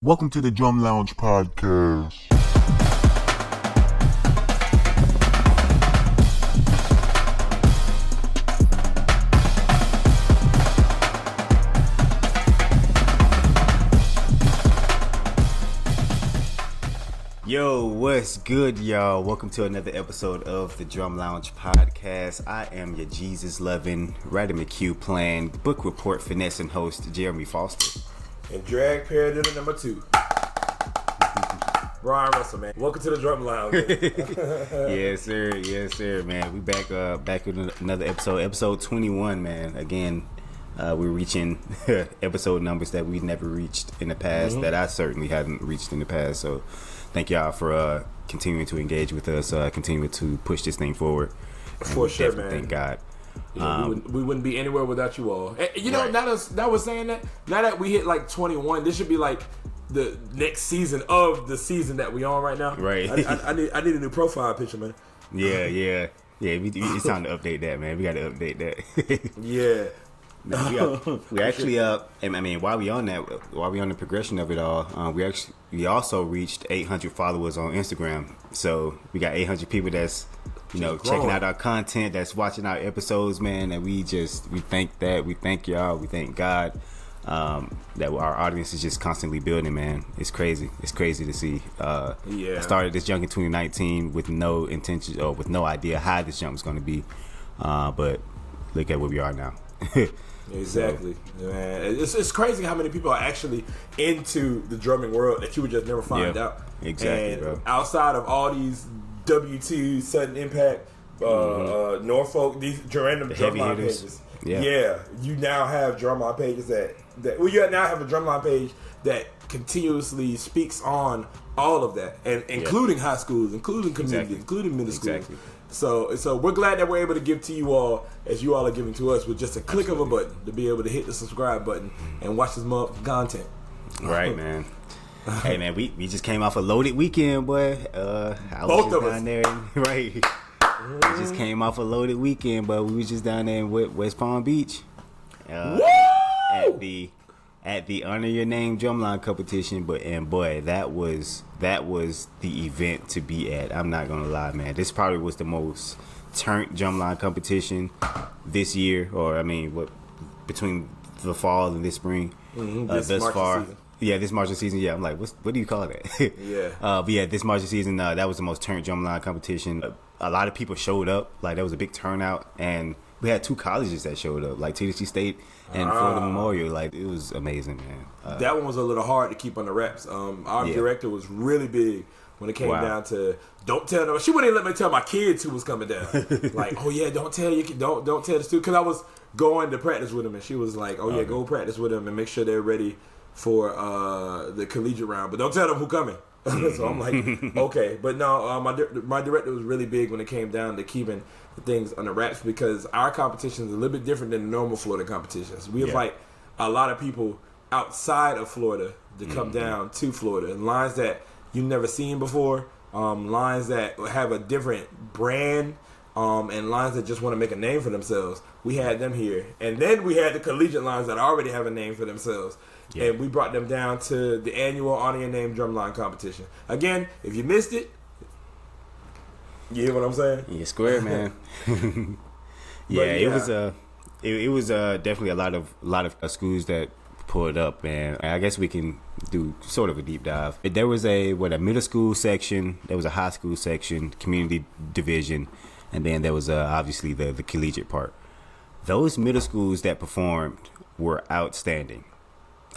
Welcome to the Drum Lounge podcast. Yo, what's good, y'all? Welcome to another episode of the Drum Lounge podcast. I am your Jesus-loving, Ryder McHugh playing, book report finessing host, Jeremie Foster. And drag paradiddle number 2. Bryon Russell, man. Welcome to the Drum Lounge. Yes, sir, man. We back with another episode 21, man. Again, we're reaching episode numbers that we've never reached in the past, that I certainly haven't reached in the past. So thank y'all for continuing to engage with us, continuing to push this thing forward. For sure, man. Thank God. Yeah, we wouldn't be anywhere without you all. And, you know, right. now we're saying that, now that we hit like 21, this should be like the next season of the season that we on right now. Right. I need a new profile picture, man. Yeah. It's time to update that, man. We got to update that. Yeah. We actually while we on the progression of it all, we also reached 800 followers on Instagram. So we got 800 people that's checking out our content, that's watching our episodes, man. And we thank y'all, we thank God that our audience is just constantly building, man. It's crazy to see. I started this junk in 2019 with no intention or with no idea how this junk was going to be, but look at where we are now. Exactly, man. It's crazy how many people are actually into the drumming world that you would just never find out. Exactly, and bro. Outside of all these W2, Sudden Impact, Norfolk, these random drumline pages. Yeah, you now have drumline pages you now have a drumline page that continuously speaks on all of that, and including high schools, including community, including middle schools. Exactly. So we're glad that we're able to give to you all as you all are giving to us with just a click of a button to be able to hit the subscribe button and watch this content. Right, man. Hey, man, we just came off a loaded weekend, boy. I was Both just of down us. there, right? We just came off a loaded weekend, but we was just down there in West Palm Beach at the Honor Your Name Drumline competition. But that was the event to be at. I'm not gonna lie, man. This probably was the most turned drumline competition this year, or between the fall and this spring, thus far. Season. Yeah, this marching season. Yeah, I'm like, what do you call that? Yeah. But yeah, this marching season, that was the most turned drumline competition. A lot of people showed up. Like, there was a big turnout, and we had 2 colleges that showed up, like Tennessee State and Florida Memorial. Like, it was amazing, man. That one was a little hard to keep on the wraps. Our director was really big when it came down to don't tell them. She wouldn't even let me tell my kids who was coming down. Like, oh yeah, don't tell the students, because I was going to practice with them, and she was like, oh yeah, go practice with them and make sure they're ready for the collegiate round, but don't tell them who coming. So I'm like, okay. But no, my director was really big when it came down to keeping the things on the wraps, because our competition is a little bit different than the normal Florida competitions. We invite a lot of people outside of Florida to come down to Florida, and lines that you've never seen before, lines that have a different brand, and lines that just want to make a name for themselves. We had them here, and then we had the collegiate lines that already have a name for themselves. Yeah. And we brought them down to the annual Honor Your Name Drumline competition. Again, if you missed it, you hear what I'm saying? Yeah, square, man. It was definitely a lot of schools that pulled up, and I guess we can do sort of a deep dive. There was a middle school section, there was a high school section, community division, and then there was obviously the collegiate part. Those middle schools that performed were outstanding.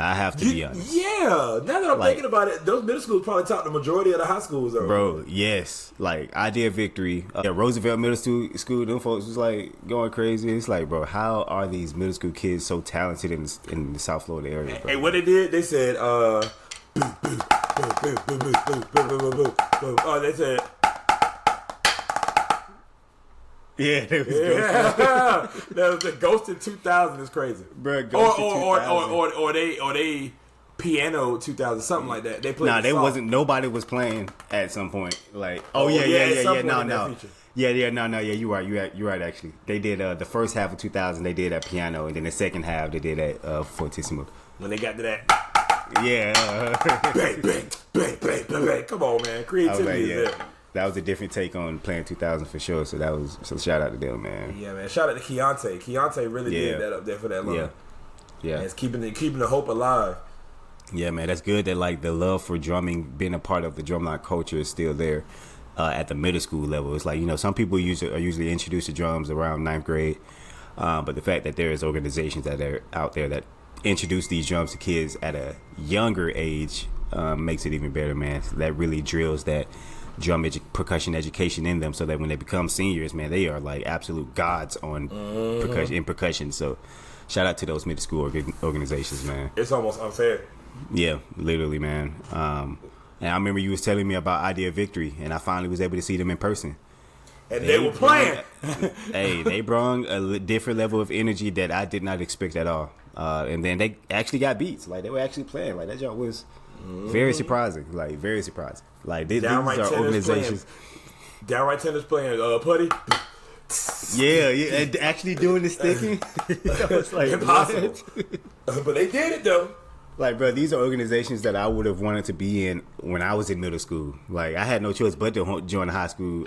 I have to be honest. Yeah, now that I'm thinking about it, those middle schools probably taught the majority of the high schools. Bro, yes. Like, Idea Victory, Roosevelt Middle School, them folks was like going crazy. It's like, bro, how are these middle school kids so talented in the South Florida area, bro? Hey, what they did, they said, they said, yeah, that was the Ghost in 2000 is crazy, bro. Or they piano 2000, something like that. They played. Nah, nobody was playing at some point. Like, no. You're right. Actually, they did the first half of 2000. They did at piano, and then the second half they did at fortissimo. When they got to that, Yeah. Bang, bang, bang, bang, bang, bang. Come on, man. Creativity is there. That was a different take on playing 2000 for sure. So shout out to them, man. Yeah, man. Shout out to Keontae. Keontae really did that up there for that line. Yeah. And it's keeping the hope alive. Yeah, man. That's good that like the love for drumming, being a part of the drumline culture is still there at the middle school level. It's like, some people are usually introduced to drums around 9th grade. But the fact that there is organizations that are out there that introduce these drums to kids at a younger age makes it even better, man. That really drills that percussion education in them, so that when they become seniors, man, they are like absolute gods on percussion. So shout out to those middle school organizations, man. It's almost unfair. Yeah, literally, man. And I remember you was telling me about Idea Victory, and I finally was able to see them in person. And they were playing. Hey, they brought a different level of energy that I did not expect at all. And then they actually got beats. Like, they were actually playing. Like, that job was very surprising. Like, very surprising. Like, these are organizations. Downright tennis playing putty. Yeah, and actually doing the sticking. That was like, impossible. But they did it, though. Like, bro, these are organizations that I would have wanted to be in when I was in middle school. Like, I had no choice but to join the high school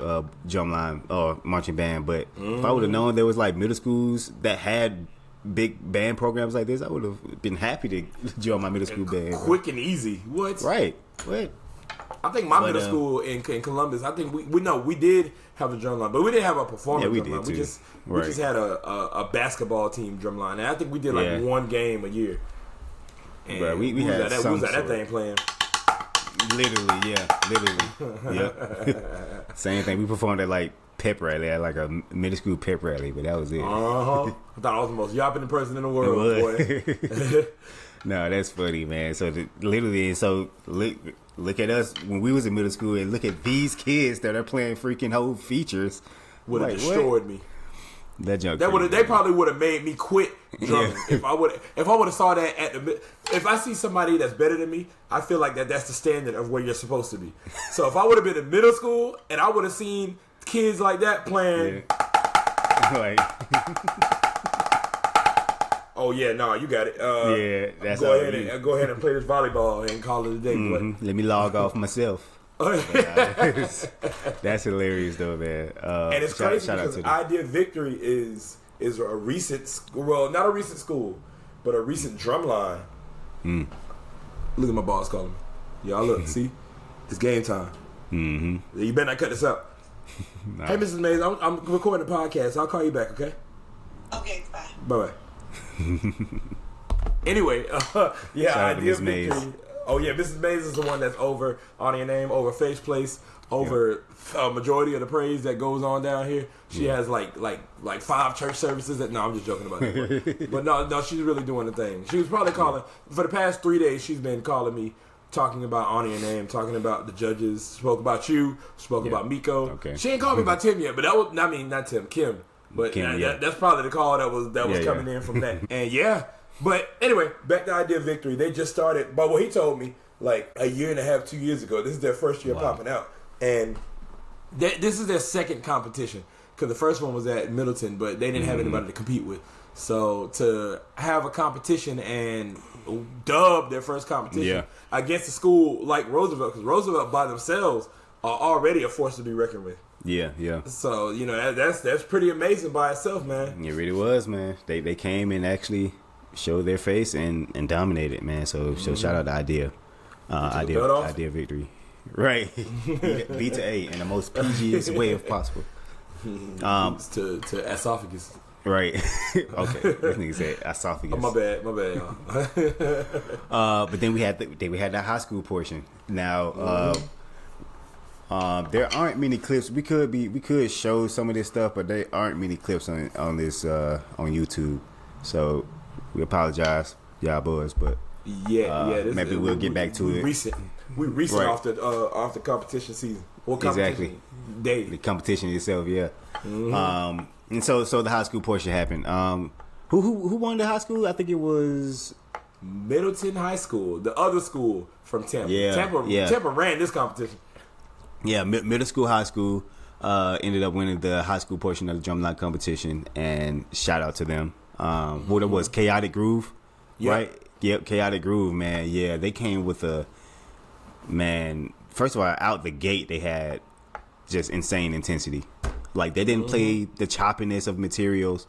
drumline or marching band. But if I would have known there was, like, middle schools that had big band programs like this, I would have been happy to join my middle school band. Quick and easy. What? Right. What? I think my middle school in Columbus, I think we did have a drumline, but we didn't have a performance drumline. We just had a basketball team drumline. And I think we did, like, one game a year. And bro, we had that thing playing. Literally. Yep. Same thing. We performed at like pep rally, at like a middle school pep rally, but that was it. I thought I was the most yapping person in the world, boy. No, that's funny, man. So look at us when we was in middle school, and look at these kids that are playing freaking whole features. Would have destroyed me. That junk. They probably would have made me quit drumming. Yeah. If I would have saw that if I see somebody that's better than me, I feel like that's the standard of where you're supposed to be. So if I would have been in middle school and I would have seen kids like that playing, oh yeah, no, you got it. That's go ahead and play this volleyball and call it a day. Mm-hmm. Let me log off myself. That's hilarious though, man. And it's crazy because Idea Victory is a recent, not a recent school, but a recent drumline. Look at my boss calling me. Y'all look, see, it's game time. Mm-hmm. You better not cut this out. Nah. Hey, Mrs. Mays, I'm recording the podcast. I'll call you back, okay? Okay, bye. Bye. Anyway, Idea Victory. Oh yeah, Mrs. Mays is the one that's over on your name, over Face Place, over a majority of the praise that goes on down here. She has like 5 church services. No, I'm just joking about that. But no, she's really doing the thing. She was probably calling for the past 3 days. She's been calling me, talking about honor your name, talking about the judges, spoke about you, spoke about Miko. Okay. She ain't called me about Tim yet, but that was not Tim, Kim. But Kim, that's probably the call that was coming in from that. And but anyway, back to Idea Victory. They just started, but what he told me, like a year and a half, 2 years ago, this is their first year popping out. And this is their second competition. Because the first one was at Middleton, but they didn't have anybody to compete with. So to have a competition and dub their first competition against a school like Roosevelt, because Roosevelt by themselves are already a force to be reckoned with. Yeah. So, that's pretty amazing by itself, man. It really was, man. They came and actually showed their face and dominated, man. So shout out to Idea Victory, right? B to A in the most PGest way of possible. To esophagus, right? Okay, this nigga said esophagus. Oh, my bad, y'all. But then we had that high school portion. Now, there aren't many clips. We could show some of this stuff, but there aren't many clips on this on YouTube. So we apologize, y'all boys, but maybe we'll get back to it. We recent off the competition season. Exactly. Day. The competition itself, yeah. Mm-hmm. And so the high school portion happened. Who won the high school? I think it was Middleton High School, the other school from Tampa. Yeah. Tampa ran this competition. Yeah, middle school, high school ended up winning the high school portion of the drumline competition, and shout out to them. What it was, Chaotic Groove, right? Yep, Chaotic Groove, man. Yeah, they came with first of all, out the gate, they had just insane intensity. Like, they didn't play the choppiness of materials,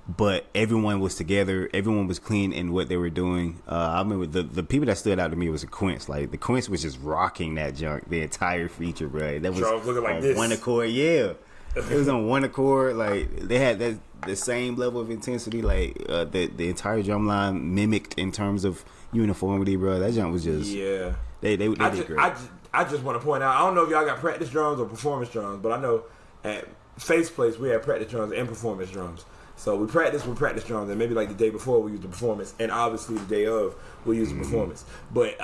but everyone was together. Everyone was clean in what they were doing. I remember the people that stood out to me was the Quince. Like, the Quince was just rocking that junk, the entire feature, bro. That was looking like on this. one accord, yeah. It was on one accord. Like, they had the same level of intensity. Like, the entire drum line mimicked in terms of uniformity, bro. That junk was just They did great. I just want to point out. I don't know if y'all got practice drums or performance drums, but I know at Face Place we had practice drums and performance drums. So we practice with practice drums, and maybe like the day before we use the performance, and obviously the day of we use the performance. But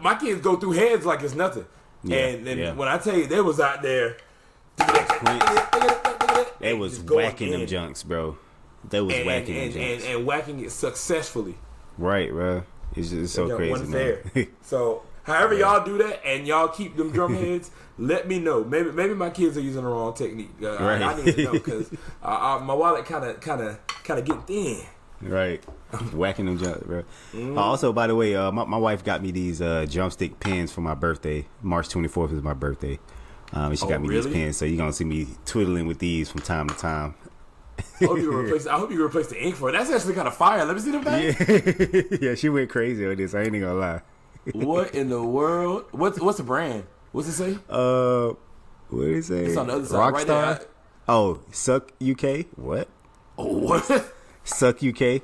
my kids go through heads like it's nothing. And when I tell you they was out there, they was whacking them junks, bro. They was whacking them junks. And whacking it successfully. Right, bro. It's just so crazy, man. So however y'all do that and y'all keep them drum heads, let me know. Maybe my kids are using the wrong technique. Right. I need to know because my wallet kind of get thin. Right. Whacking them junks, bro. Also, by the way, my wife got me these drumstick pins for my birthday. March 24th is my birthday. She got me these pins, so you're going to see me twiddling with these from time to time. I hope you replace the ink for it. That's actually kind of fire. Let me see them things. Yeah, she went crazy on this. I ain't even gonna lie. What in the world? What's the brand? What's it say? What did it say? It's on the other side, right Rockstar? there. Oh, Suck UK? What? Oh, what? Suck UK?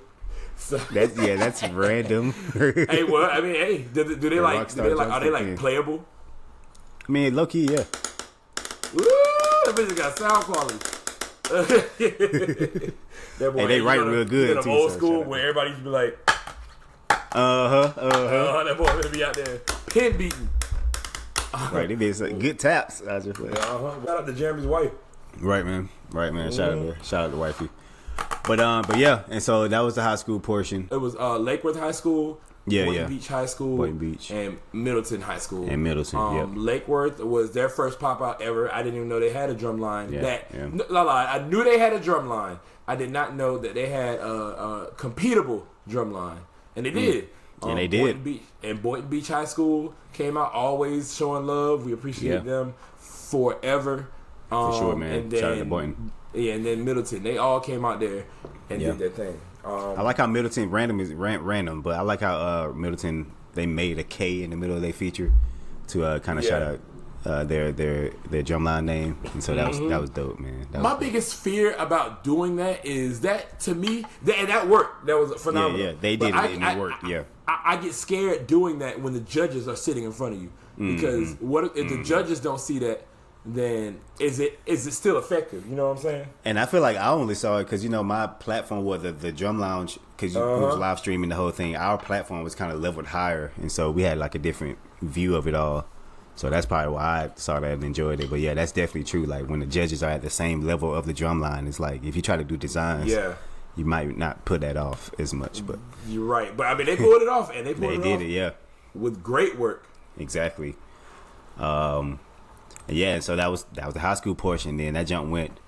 That's random. Hey, well, I mean, hey, do they like? Are they like playable? I mean, low key, yeah. Woo! That bitch got sound quality. That boy, hey, they write real good too. Old school where everybody used to be like, that boy gonna be out there pin beating. Right, they be good taps. I just like, Shout out to Jeremie's wife. Right, man. Shout out to her. Shout out to wifey. But yeah, and so that was the high school portion. It was Lake Worth High School. Boynton Beach High School, and Middleton High School. Lake Worth was their first pop out ever. I didn't even know they had a drum line. I knew they had a drum line. I did not know that they had a competable drum line, and they did. And they did. Boynton Beach High School came out always showing love. We appreciate them forever. For sure, man. And then, shout out to Boynton. Yeah, and then Middleton. They all came out there and did their thing. I like how Middleton random, but I like how Middleton they made a K in the middle of their feature to kind of shout out their drumline name, and so that was dope, man. My biggest fear about doing that is that to me that worked. That was phenomenal. Yeah, they did it and it worked. I get scared doing that when the judges are sitting in front of you because what if the judges don't see that? Then is it still effective? You know what I'm saying? And I feel like I only saw it because my platform was the Drum Lounge because we was live streaming the whole thing. Our platform was kind of leveled higher, and so we had like a different view of it all. So that's probably why I saw that and enjoyed it. But yeah, that's definitely true. Like when the judges are at the same level of the drum line, it's like if you try to do designs, you might not put that off as much. But you're right. But I mean, they pulled it off, and they did it, with great work. Exactly. Yeah, so that was the high school portion. Then that jump went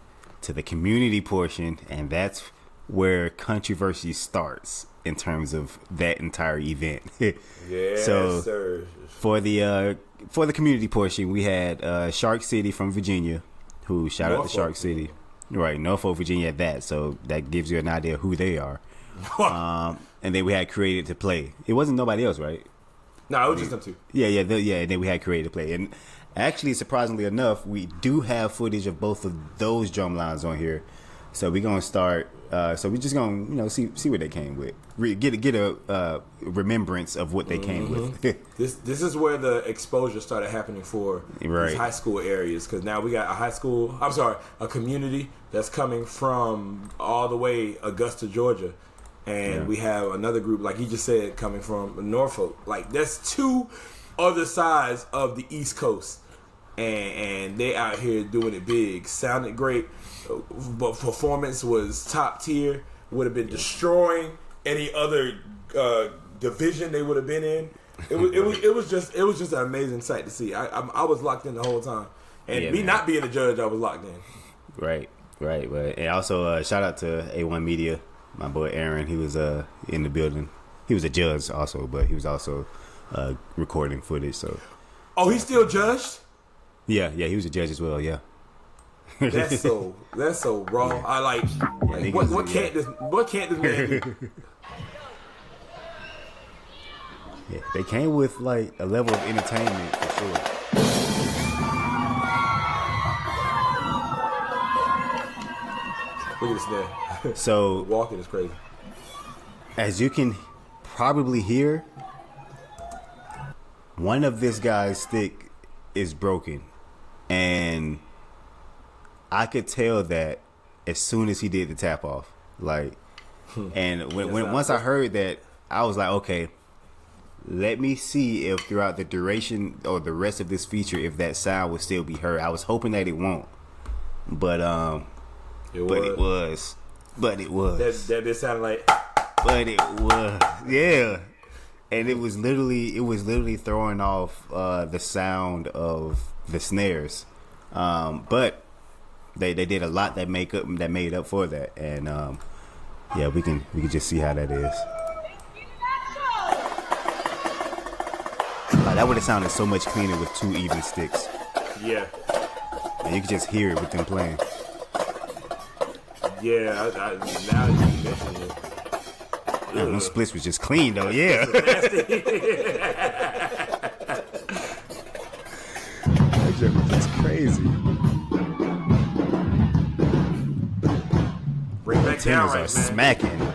to the community portion, and that's where controversy starts in terms of that entire event. Sir. For the community portion, we had Shark City from Virginia, who shout out to Shark City, right? Norfolk, Virginia, at that. So that gives you an idea of who they are. And then we had Created to Play. It wasn't nobody else, right? No, it was just them two. Yeah. And then we had Created to Play, and actually, surprisingly enough, we do have footage of both of those drum lines on here. So we're gonna start. So we're just gonna see what they came with. Get a remembrance of what they came with. This is where the exposure started happening for these high school areas, because now we got a community that's coming from all the way Augusta, Georgia. And we have another group, like you just said, coming from Norfolk. Like, that's two other sides of the East Coast. And they out here doing it big. Sounded great, but performance was top tier. Would have been destroying any other division they would have been in. It was just an amazing sight to see. I was locked in the whole time, and not being a judge, I was locked in. Right. But and also shout out to A1 Media, my boy Aaron. He was in the building he was a judge also, but he was also recording footage. So Oh, he's still judged? yeah, he was a judge as well. Yeah. That's so raw. Yeah. I like niggas, what can't this man do? Yeah, they came with like a level of entertainment for sure. Look at this man. So Walking is crazy. as you can probably hear, one of this guy's stick is broken, and I could tell that as soon as he did the tap off. Like, and once I heard that, I was like, okay, let me see if throughout the duration or the rest of this feature, if that sound will still be heard. I was hoping that it won't, but it was. That did sound like. But it was, yeah, and it was literally throwing off the sound of the snares, but they did a lot that made up for that, and yeah, we can just see how that is. That would have sounded so much cleaner with two even sticks. Yeah. And you can just hear it with them playing. Yeah, now you mention it. Man, those splits was just clean though, yeah. That joke was just crazy. Bring back down Tenors right, are man. smacking.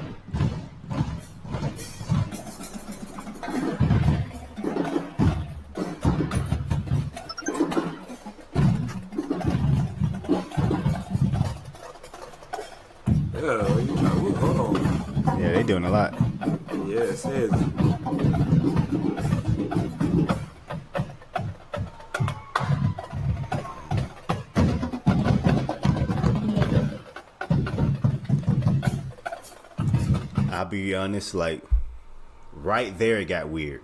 Yeah, they doing a lot. Yeah, it says. I'll be honest, like right there it got weird.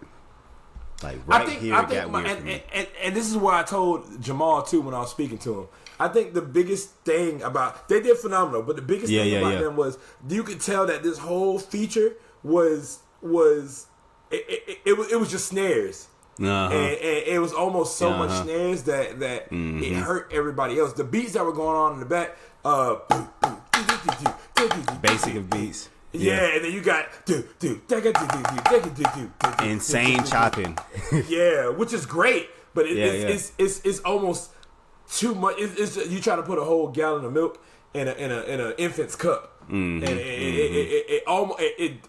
Like right here it got weird for me. And this is what I told Jamal too when I was speaking to him. I think the biggest thing about they did phenomenal, but the biggest thing about them was you could tell that this whole feature was it was just snares. And it was almost so much snares that it hurt everybody else. The beats that were going on in the back, basic of beats. Yeah, and then you got insane chopping. Yeah, which is great, but it's almost too much. It's you try to put a whole gallon of milk in an infant's cup, and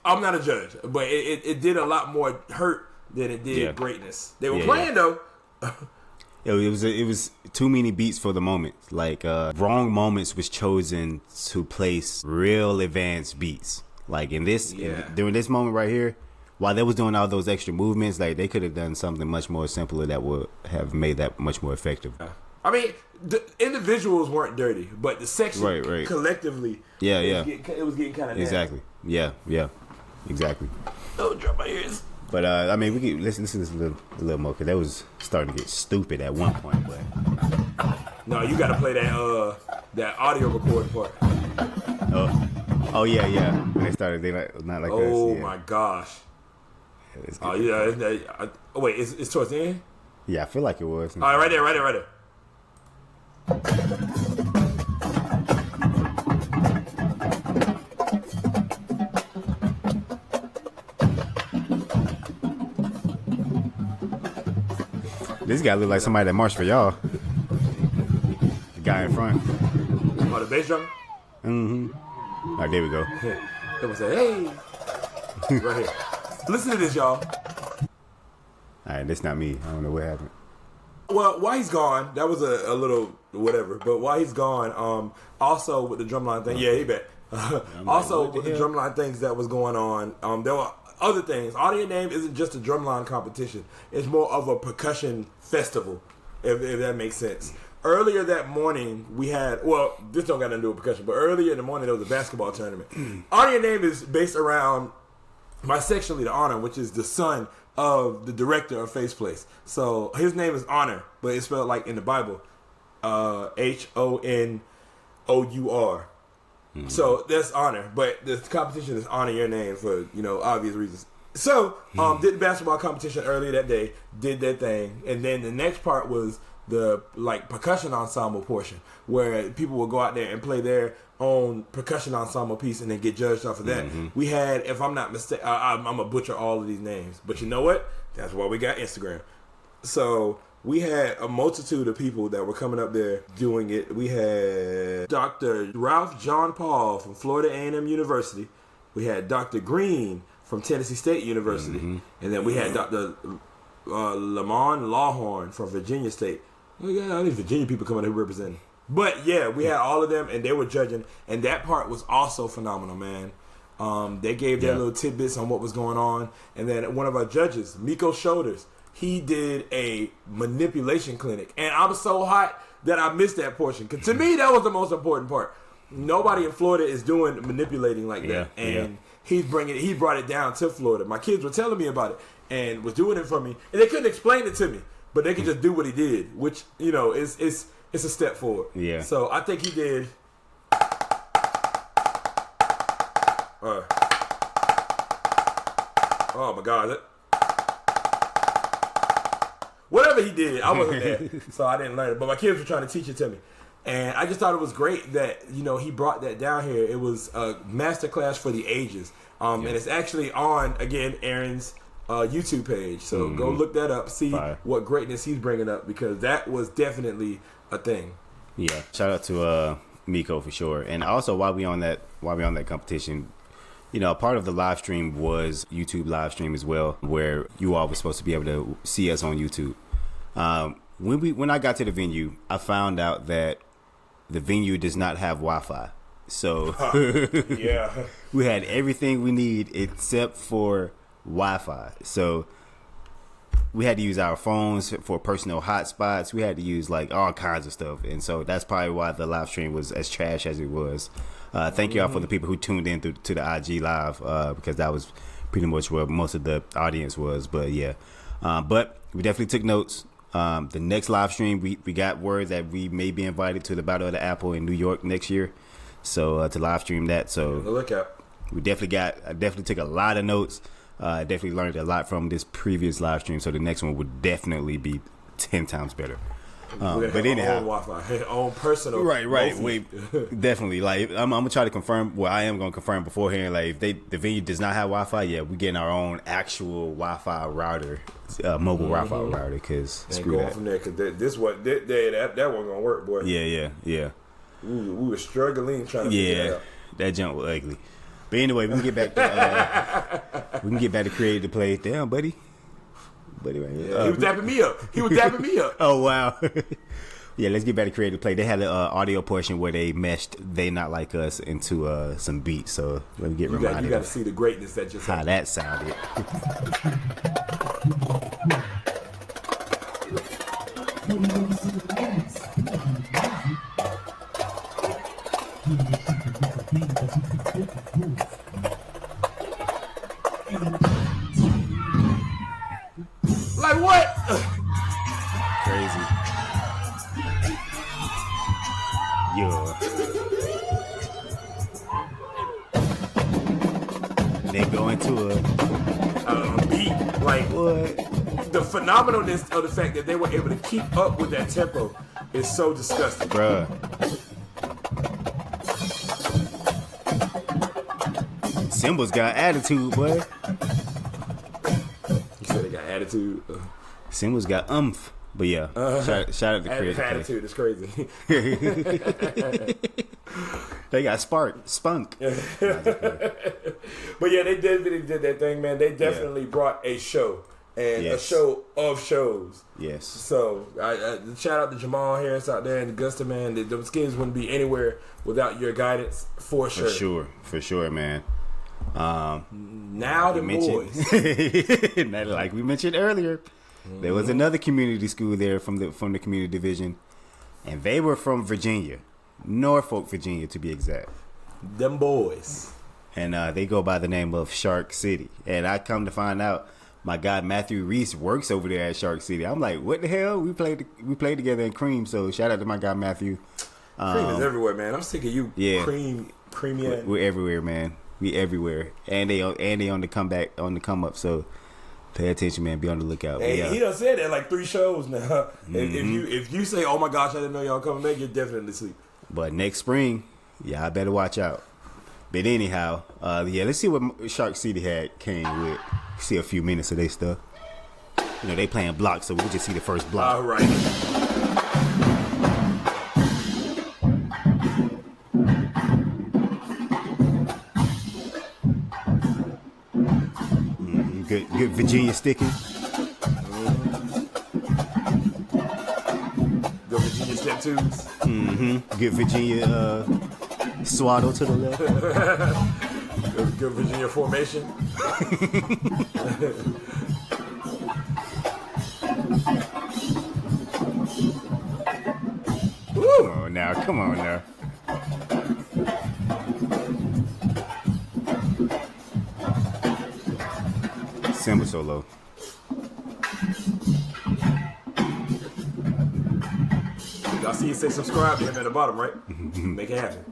I'm not a judge, but it did a lot more hurt than it did greatness. They were playing though. It was too many beats for the moment. Like wrong moments was chosen to place real advanced beats. Like in this during this moment right here, while they was doing all those extra movements, like they could have done something much more simpler that would have made that much more effective. I mean, the individuals weren't dirty, but the section collectively, it was getting kind of exactly. Yeah, exactly. Don't drop my ears. But I mean, we can listen to this a little more because that was starting to get stupid at one point. But no, you got to play that audio recording part. Oh yeah. When they started, they not like us. Oh my gosh. Oh yeah. Wait, it's towards the end. Yeah, I feel like it was. All right, right there. This guy look like somebody that marched for y'all. The guy in front. Oh, the bass drum? Mm-hmm. All right, there we go. They would say, hey. Right here. Listen to this, y'all. All right, that's not me. I don't know what happened. Well, while he's gone, that was a little whatever. But while he's gone, also with the drumline thing, he bet. Also with the drumline things that was going on, there were other things. Audio Name isn't just a drumline competition. It's more of a percussion festival, if that makes sense. Earlier that morning, we had, this don't got nothing to do with percussion, but earlier in the morning, there was a basketball tournament. Audio Name is based around my section leader, Honor, which is the son of the director of Face Place. So his name is Honor, but it's spelled like in the Bible, Honour. So that's Honor, but the competition is Honor Your Name for obvious reasons. So, did the basketball competition earlier that day, did that thing, and then the next part was the percussion ensemble portion, where people will go out there and play their own percussion ensemble piece and then get judged off of that. We had, if I'm not mistaken, I'm gonna butcher all of these names, but you know what? That's why we got Instagram. So we had a multitude of people that were coming up there doing it. We had Dr. Ralph John Paul from Florida A&M University. We had Dr. Green from Tennessee State University. And then we had Dr. Lamont Lawhorn from Virginia State. Well, yeah, all these Virginia people coming here representing. But yeah, we had all of them, and they were judging. And that part was also phenomenal, man. They gave their little tidbits on what was going on. And then one of our judges, Miko Shoulders, he did a manipulation clinic. And I was so hot that I missed that portion. Because to me, that was the most important part. Nobody in Florida is doing manipulating like that. And he brought it down to Florida. My kids were telling me about it and was doing it for me. And they couldn't explain it to me. But they could just do what he did, which, you know, it's a step forward. Yeah. So I think he did... oh my God. Whatever he did, I wasn't there, so I didn't learn it. But my kids were trying to teach it to me. And I just thought it was great that, you know, he brought that down here. It was a masterclass for the ages. And it's actually on, again, Aaron's YouTube page. So go look that up, see what greatness he's bringing up, because that was definitely a thing. Yeah. Shout out to Miko for sure. And also while we on that competition, you know, part of the live stream was YouTube live stream as well, where you all were supposed to be able to see us on YouTube. When I got to the venue, I found out that the venue does not have Wi-Fi. So we had everything we need except for Wi-Fi. So we had to use our phones for personal hotspots. We had to use like all kinds of stuff. And so that's probably why the live stream was as trash as it was. Thank y'all for the people who tuned in to the IG live, because that was pretty much where most of the audience was. But yeah, but we definitely took notes. The next live stream, we got word that we may be invited to the Battle of the Apple in New York next year. So to live stream that. So look out. I definitely took a lot of notes. I definitely learned a lot from this previous live stream. So the next one would definitely be 10 times better. But anyhow, own Wi-Fi, own personal. Right. Wait, definitely. Like I'm gonna try to confirm. Well, I am gonna confirm beforehand. Like if the venue does not have Wi-Fi, yeah, we getting our own actual Wi-Fi router, mobile Wi-Fi router. Because screw that. From there, because that wasn't gonna work, boy. Yeah. We were struggling trying to figure it out. That jump was ugly. But anyway, we can get back to Creative to Play. Damn, buddy. Right here. Yeah, he was dapping me up. Oh wow. Yeah, let's get back to Creative Play. They had an audio portion where they meshed "They Not Like Us" into some beats. So let me get reminded. You got to see the greatness that just how that sounded. Like what? Crazy. Yeah. They go into a beat. Like what? The phenomenalness of the fact that they were able to keep up with that tempo is so disgusting, bruh. Symbol's got attitude, boy. You said they got attitude. Symbol's got umph. But yeah, shout out to Creative. Attitude is crazy. They got spunk. But yeah, they definitely did that thing, man. They definitely brought a show. And a show of shows. Yes. So, I shout out to Jamal Harris out there in Augusta, man. Those kids wouldn't be anywhere without your guidance, for sure. For sure, man. Now the boys. Like we mentioned earlier, there was another community school there from the community division, and they were from Virginia, Norfolk, Virginia, to be exact. Them boys. And they go by the name of Shark City. And I come to find out, my guy Matthew Reese works over there at Shark City. I'm like, what the hell? We played together in Cream. So shout out to my guy Matthew. Cream is everywhere, man. I'm sick of you. Yeah, creamy. We're everywhere, man. We everywhere, and they on the come up. So pay attention, man. Be on the lookout. And yeah. he done said that like 3 shows now. If you say, "Oh my gosh, I didn't know y'all coming back," you're definitely asleep. But next spring, yeah, I better watch out. But anyhow, let's see what Shark City came with. See a few minutes of their stuff. You know, they playing blocks, so we'll just see the first block. All right. Good Virginia sticking. Good Virginia step twos. Good Virginia swaddle to the left. Good Virginia formation. Come on now. Cymbal solo. Y'all see it say subscribe to him at the bottom, right? Make it happen.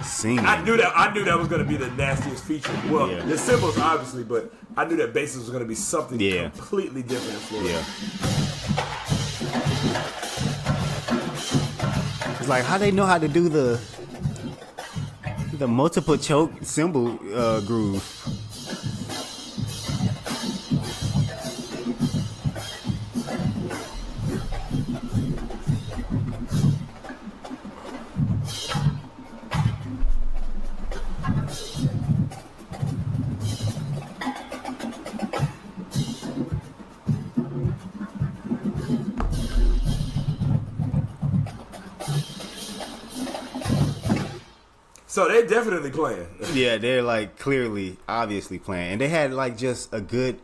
Singing. I knew that was gonna be the nastiest feature. Well, the cymbals obviously, but I knew that basses was gonna be something completely different in Florida. Yeah. It's like how they know how to do the multiple choke cymbal groove. So they're definitely playing. Yeah, they're like clearly, obviously playing. And they had like just a good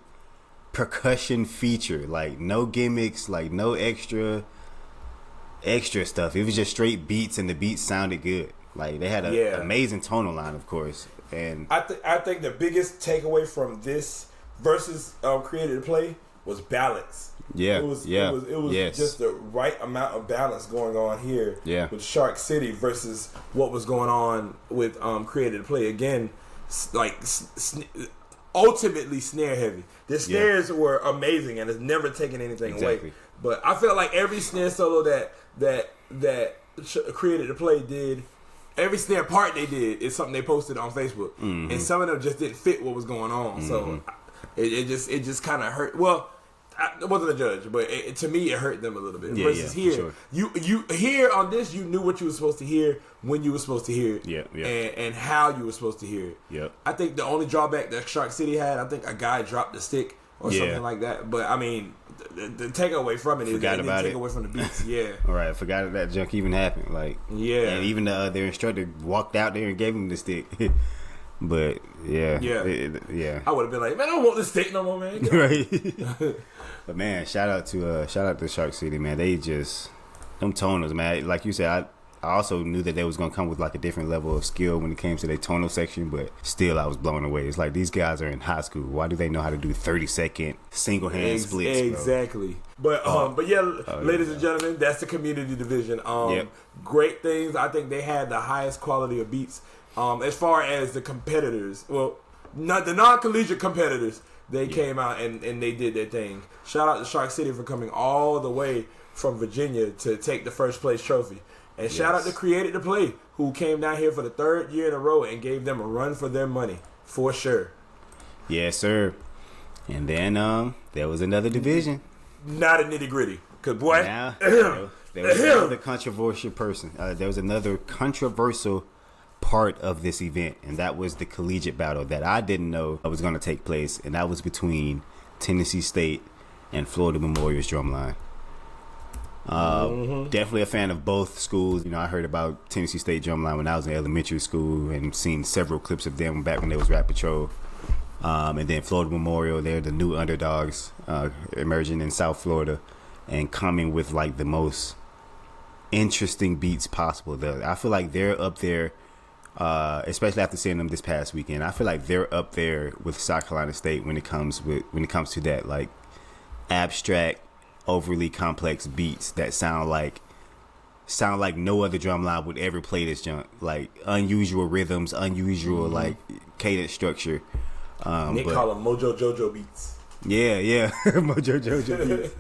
percussion feature. Like no gimmicks, like no extra stuff. It was just straight beats and the beats sounded good. Like they had an amazing tonal line, of course. And I think the biggest takeaway from this versus Created to Play was balance. Yeah, it was just the right amount of balance going on here with Shark City versus what was going on with Created to Play. Again, ultimately snare heavy. The snares were amazing and it's never taken anything away. But I felt like every snare solo that Created to Play did, every snare part they did is something they posted on Facebook, and some of them just didn't fit what was going on. So it just kind of hurt. Well, I wasn't a judge, but to me it hurt them a little bit. Versus here, sure. you here on this, you knew what you were supposed to hear when you were supposed to hear it, and how you were supposed to hear it. Yep. I think the only drawback that Shark City had, I think a guy dropped the stick or something like that. But I mean, the takeaway from it is forgot about it. Takeaway from the beats, All right, forgot that junk even happened. Like, and even their instructor walked out there and gave him the stick. But I would have been like, man, I don't want this stick no more, man. Right. But man, shout out to Shark City, man. They just them tonals, man. Like you said, I also knew that they was gonna come with like a different level of skill when it came to their tonal section, but still I was blown away. It's like these guys are in high school. Why do they know how to do 30-second single hand splits? Exactly. Bro? But ladies and gentlemen, that's the community division. Great things. I think they had the highest quality of beats. As far as the competitors, well, not the non-collegiate competitors, they came out and they did their thing. Shout out to Shark City for coming all the way from Virginia to take the first place trophy. And shout out to Created to Play, who came down here for the 3rd year in a row and gave them a run for their money, for sure. Yes, sir. And then there was another division. Not a nitty gritty, cause boy, now, there was another controversial person. There was another controversial part of this event, and that was the collegiate battle that I didn't know was going to take place, and that was between Tennessee State and Florida Memorial's Drumline. Definitely a fan of both schools. You know, I heard about Tennessee State Drumline when I was in elementary school and seen several clips of them back when they was Rap Patrol. And then Florida Memorial, they're the new underdogs emerging in South Florida and coming with like the most interesting beats possible. I feel like they're up there, especially after seeing them this past weekend. I feel like they're up there with South Carolina State when it comes to that like abstract, overly complex beats that sound like sound like no other drum line would ever play this junk. Like unusual rhythms, unusual like cadence structure. Nick call them Mojo Jojo beats. Yeah, Mojo Jojo beats.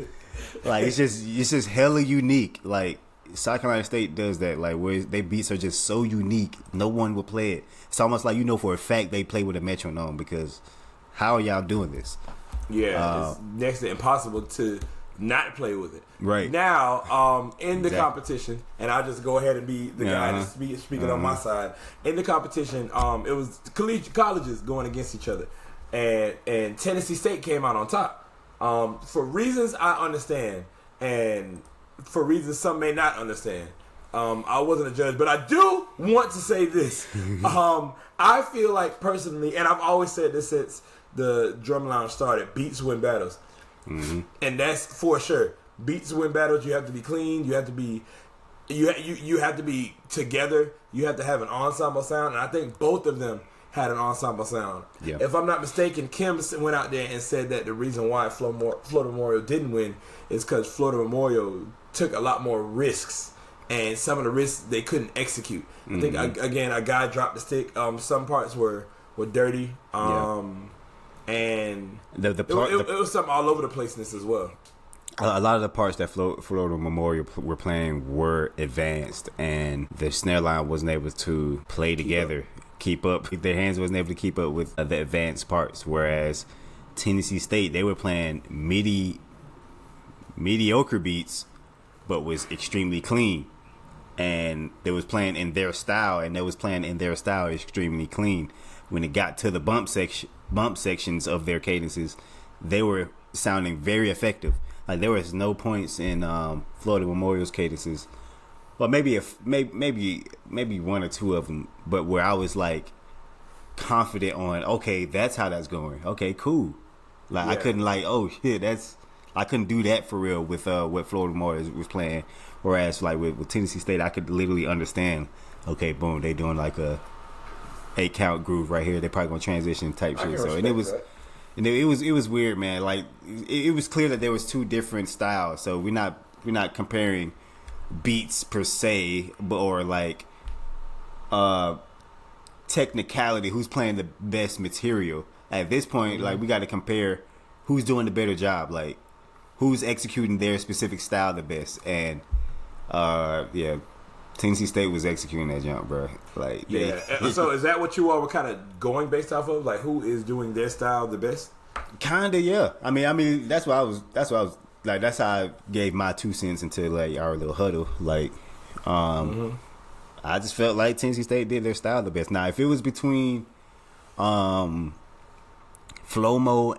Like it's just hella unique. Like South Carolina State does that. Like where their beats are just so unique, no one would play it. It's almost like for a fact they play with a metronome because how are y'all doing this? Yeah, it's next to impossible to not play with it. Right. Now, in the competition, and I'll just go ahead and be the guy that's speaking on my side. In the competition, it was collegiate colleges going against each other. And Tennessee State came out on top. For reasons I understand, and for reasons some may not understand. I wasn't a judge, but I do want to say this. I feel like personally, and I've always said this since the Drumline started, beats win battles. Mm-hmm. And that's for sure. Beats win battles. You have to be clean. You have to be you have to be together. You have to have an ensemble sound. And I think both of them had an ensemble sound. Yeah. If I'm not mistaken, Kim went out there and said that the reason why Florida Memorial didn't win is because Florida Memorial took a lot more risks. And some of the risks they couldn't execute. I think again a guy dropped the stick. Some parts were dirty. And it was something all over the place in this as well. A lot of the parts that Florida Memorial were playing were advanced, and the snare line wasn't able to play together, keep up. Their hands wasn't able to keep up with the advanced parts. Whereas Tennessee State, they were playing mediocre beats, but was extremely clean. And they was playing in their style, extremely clean. When it got to the bump sections of their cadences, they were sounding very effective. Like there was no points in Florida Memorial's cadences, well maybe one or two of them, but where I was like confident on, okay, that's how that's going. Okay, cool. Like I couldn't I couldn't do that for real with what Florida Memorial was playing. Whereas like with Tennessee State, I could literally understand. Okay, boom, they doing like a 8 count groove right here. They probably gonna transition type shit. So it was weird, man. Like it was clear that there was two different styles. So we're not comparing beats per se, or like technicality. Who's playing the best material at this point? Like we got to compare who's doing the better job. Like who's executing their specific style the best. And Tennessee State was executing that jump, bro. Like, So is that what you all were kind of going based off of? Like, who is doing their style the best? Kinda, yeah. I mean, that's what I was like. That's how I gave my 2 cents into like our little huddle. Like, I just felt like Tennessee State did their style the best. Now, if it was between Flomo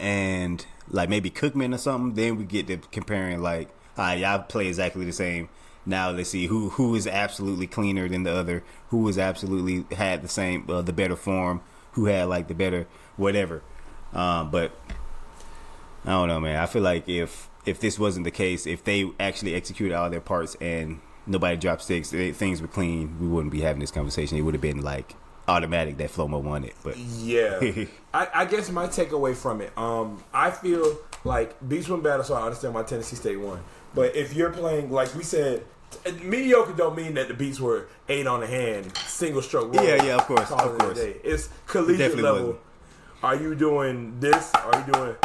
and like maybe Cookman or something, then we get to comparing like, all right, y'all play exactly the same. Now let's see who is absolutely cleaner than the other, who is absolutely had the same the better form, who had like the better whatever. But I don't know, man. I feel like if this wasn't the case, if they actually executed all their parts and nobody dropped sticks, things were clean, we wouldn't be having this conversation. It would have been like automatic that Flomo won it. But yeah, I guess my takeaway from it, I feel like beats win battle, so I understand why Tennessee State won. But if you're playing, like we said, mediocre don't mean that the beats were 8 on the hand, single stroke. Yeah, of course. It's collegiate level. Wasn't. Are you doing this? Are you doing?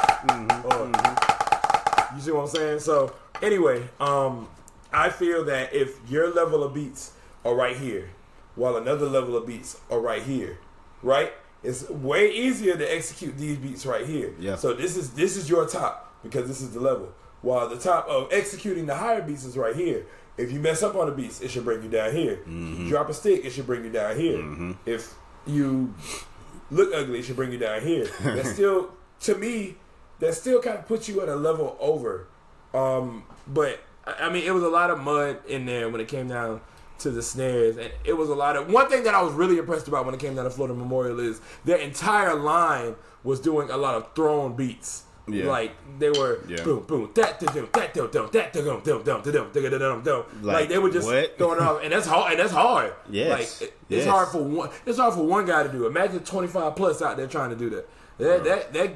You see what I'm saying? So anyway, I feel that if your level of beats are right here, while another level of beats are right here, right? It's way easier to execute these beats right here. Yeah. So this is your top because this is the level. While the top of executing the higher beats is right here. If you mess up on the beats, it should bring you down here. If you drop a stick, it should bring you down here. If you look ugly, it should bring you down here. That's still, to me, that still kind of puts you at a level over. But, I mean, it was a lot of mud in there when it came down to the snares. And it was a lot of... One thing that I was really impressed about when it came down to Florida Memorial is their entire line was doing a lot of thrown beats. Yeah. Like they were boom boom that dum that dum dum that dum dum dum dum dum. Like they were just throwing off, and that's hard. Yes. Like it's hard for one. It's hard for one guy to do. Imagine 25 plus out there trying to do that.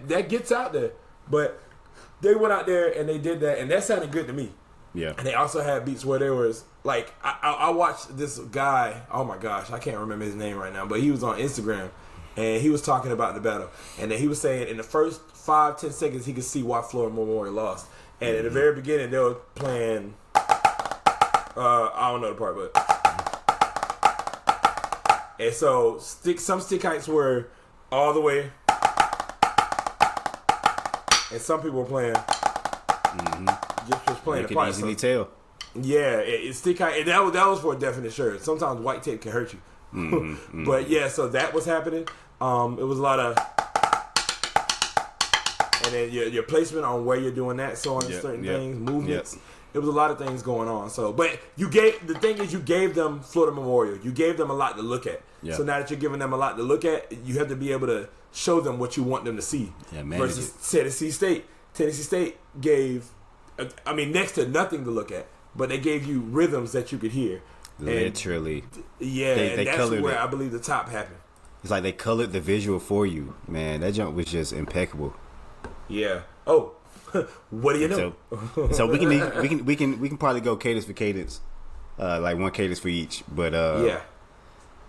That gets out there. But they went out there and they did that, and that sounded good to me. Yeah. And they also had beats where there was like I watched this guy. Oh my gosh, I can't remember his name right now, but he was on Instagram and he was talking about the battle, and then he was saying in the first 5-10 seconds he could see why Florida Memorial lost, and at the very beginning they were playing. I don't know the part, but and so some stick heights were all the way, and some people were playing. Just playing you the can part. easily tell. Yeah, it's stick height, and that was for a definite shirt. Sometimes white tape can hurt you, but yeah, so that was happening. It was a lot of, and then your placement on where you're doing that, so on certain things, movements. It was a lot of things going on. So, but you gave them Florida Memorial. You gave them a lot to look at. Yeah. So now that you're giving them a lot to look at, you have to be able to show them what you want them to see. Yeah, man. Versus Tennessee State. Tennessee State gave, next to nothing to look at, but they gave you rhythms that you could hear. Literally. Yeah, they that's where I believe the top happened. It's like they colored the visual for you, man. That jump was just impeccable. Yeah. Oh. What do you know? So we can probably go cadence for cadence, like one cadence for each. But yeah,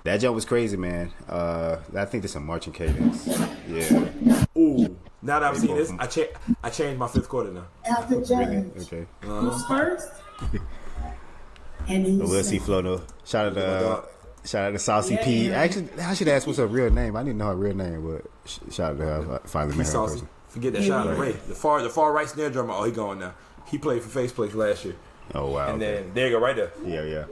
that jump was crazy, man. I think there's some marching cadence. Yeah. Ooh. Now that I've seen this, I changed my fifth quarter now. After judge, okay. who's first? And we'll see Flo though. Shout out to Saucy P. Actually, I should ask what's her real name. I didn't know her real name, but shout out to her. I finally met her. Saucy. Forget that shot of Ray. The far right snare drummer. Oh, he gone now. He played for Faceplate last year. Oh wow. And then there you go, right there. Yeah.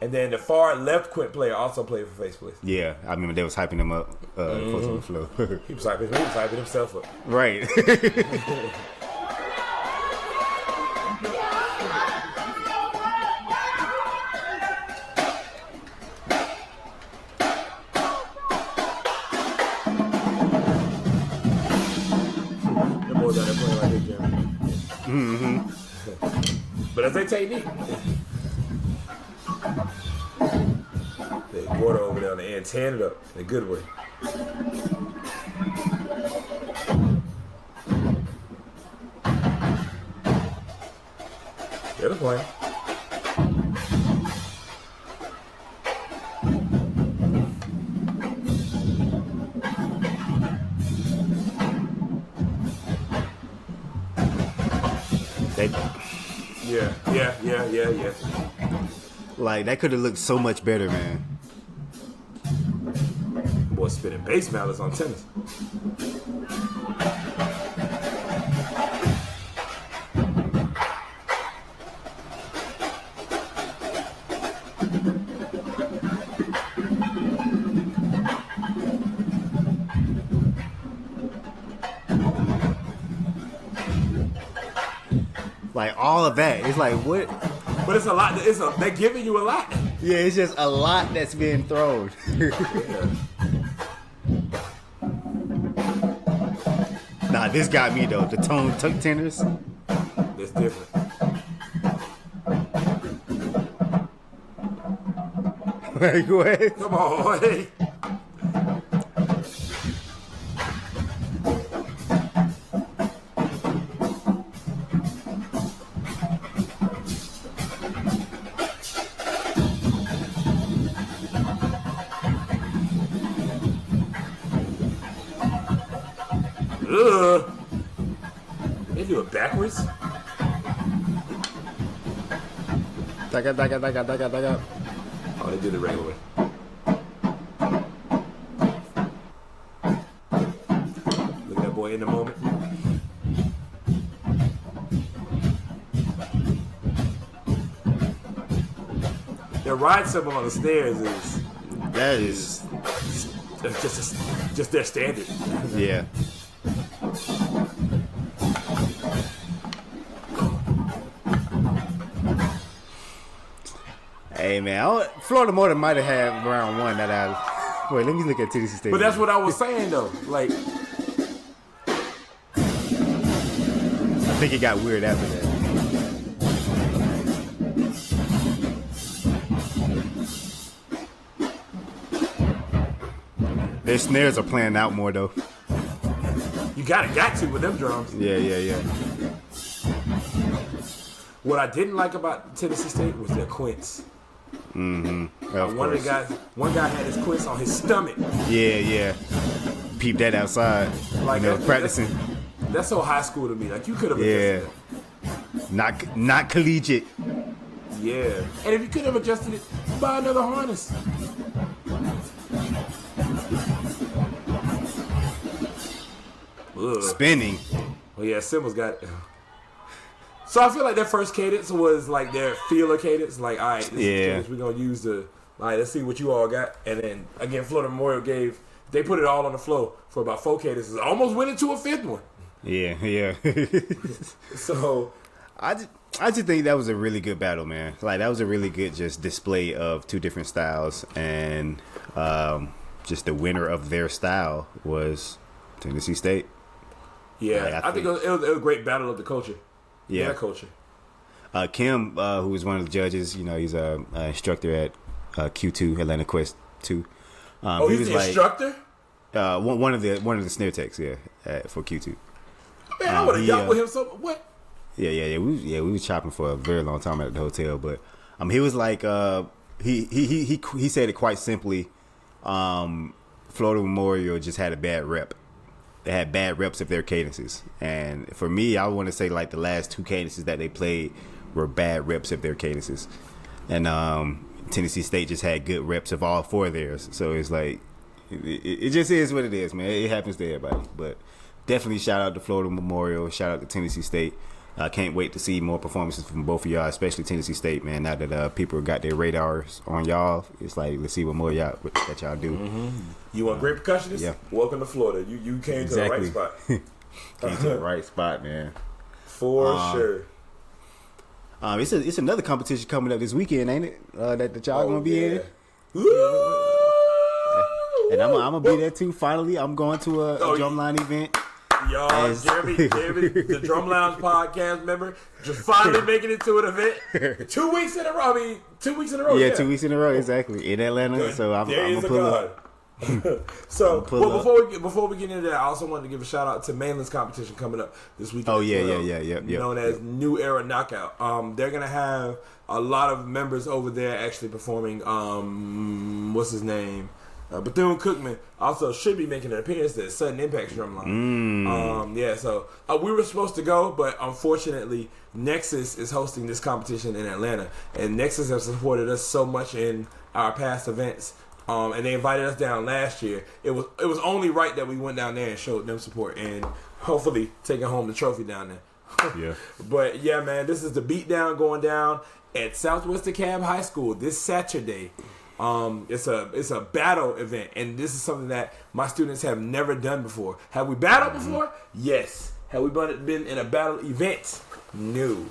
And then the far left quint player also played for Faceplate. Yeah, I remember they was hyping him up. Close on the floor. He was hyping himself up. Right. But as they take me, the water over there on the end, tan it up in a good way. They're the plan. Yeah. Like, that could have looked so much better, man. Boy, spinning bass mallets on tennis. Like, all of that. It's like, what? But it's a lot. They're giving you a lot. Yeah, it's just a lot that's being thrown. Nah, this got me, though. The tone tenors. It's different. Like, what? Come on, hey. They do it backwards. Back up. Oh, they do the regular way. Look at that boy in the moment. Their ride symbol on the stairs is just their standard. Yeah. Hey man, Florida Motor might have had round one that I. Wait, let me look at Tennessee State. But that's what I was saying though. Like, I think it got weird after that. Their snares are playing out more though. you got to with them drums. Yeah. What I didn't like about Tennessee State was their quints. One guy had his quints on his stomach. Yeah. Peep that outside. Like practicing. That's so high school to me. Like, you could have adjusted that. Not collegiate. Yeah. And if you could have adjusted it, buy another harness. Ugh. Spinning. Well, yeah, Simmel's got it. So I feel like their first cadence was like their feeler cadence. Like, all right, this is the cadence we're going to use to, all right, let's see what you all got. And then, again, Florida Memorial they put it all on the floor for about 4 cadences. Almost went into a 5th one. Yeah. So I just think that was a really good battle, man. Like, that was a really good just display of 2 different styles. And just the winner of their style was Tennessee State. Yeah, like, I think it was a great battle of the culture. Yeah, culture. Kim, who was one of the judges, he's an instructor at Q2 Atlanta Quest 2. He's the instructor. One of the snare techs, for Q2. Man, I would have dealt with him. So what? Yeah. We was chopping for a very long time at the hotel, but he was like, he said it quite simply. Florida Memorial just had a bad rep. They had bad reps of their cadences, and for me, I want to say like the last 2 cadences that they played were bad reps of their cadences, and Tennessee State just had good reps of all 4 of theirs. So it's like it just is what it is, man. It happens to everybody, but definitely shout out to Florida Memorial, shout out to Tennessee State. I can't wait to see more performances from both of y'all, especially Tennessee State, man. Now that people got their radars on y'all, it's like, let's see what more that y'all do. Mm-hmm. You want great percussionists? Yeah. Welcome to Florida. You came to the right spot. Came to the right spot, man. For sure. It's another competition coming up this weekend, ain't it? That y'all gonna be in. And I'm gonna be there too. Finally, I'm going to a drumline event. Y'all, Jeremy, the Drumline podcast member, just finally making it to an event. 2 weeks in a row. 2 weeks in a row. Yeah, 2 weeks in a row, exactly, in Atlanta. Good. So I'm gonna pull up. So, before we get into that, I also wanted to give a shout out to Mainland's competition coming up this weekend. Oh yeah. Known as New Era Knockout. They're gonna have a lot of members over there actually performing. What's his name? Bethune-Cookman also should be making an appearance at Sudden Impact's Drumline. So we were supposed to go, but unfortunately, Nexus is hosting this competition in Atlanta, and Nexus has supported us so much in our past events. And they invited us down last year. It was only right that we went down there and showed them support, and hopefully taking home the trophy down there. Yeah. But yeah, man, this is the Beatdown going down at Southwest DeKalb High School this Saturday. It's a battle event, and this is something that my students have never done before. Have we battled before? Yes. Have we been in a battle event? No.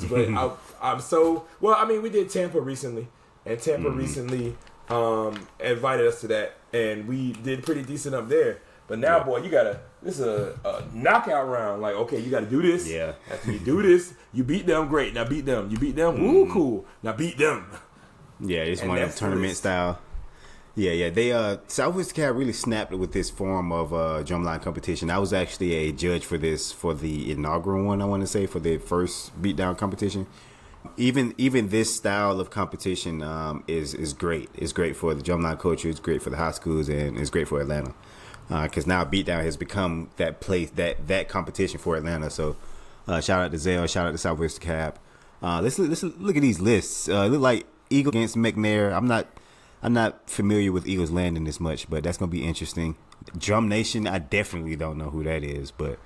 But I'm so well. I mean, we did Tampa recently, and Tampa recently invited us to that, and we did pretty decent up there. But now, boy, this is a knockout round. Like, okay, you gotta do this. Yeah. After you do this, you beat them, great. Now beat them. You beat them, woo, cool. Now beat them. Yeah, it's one of the tournament style. Yeah. They Southwest DeKalb really snapped with this form of drumline competition. I was actually a judge for the inaugural one. I want to say for the first Beatdown competition. Even this style of competition is great. It's great for the drumline culture. It's great for the high schools, and it's great for Atlanta because now Beatdown has become that place that competition for Atlanta. So shout out to Zell. Shout out to Southwest DeKalb. Let's look at these lists. Look like Eagle against McNair. I'm not familiar with Eagles Landing this much, but that's gonna be interesting. Drum Nation, I definitely don't know who that is, but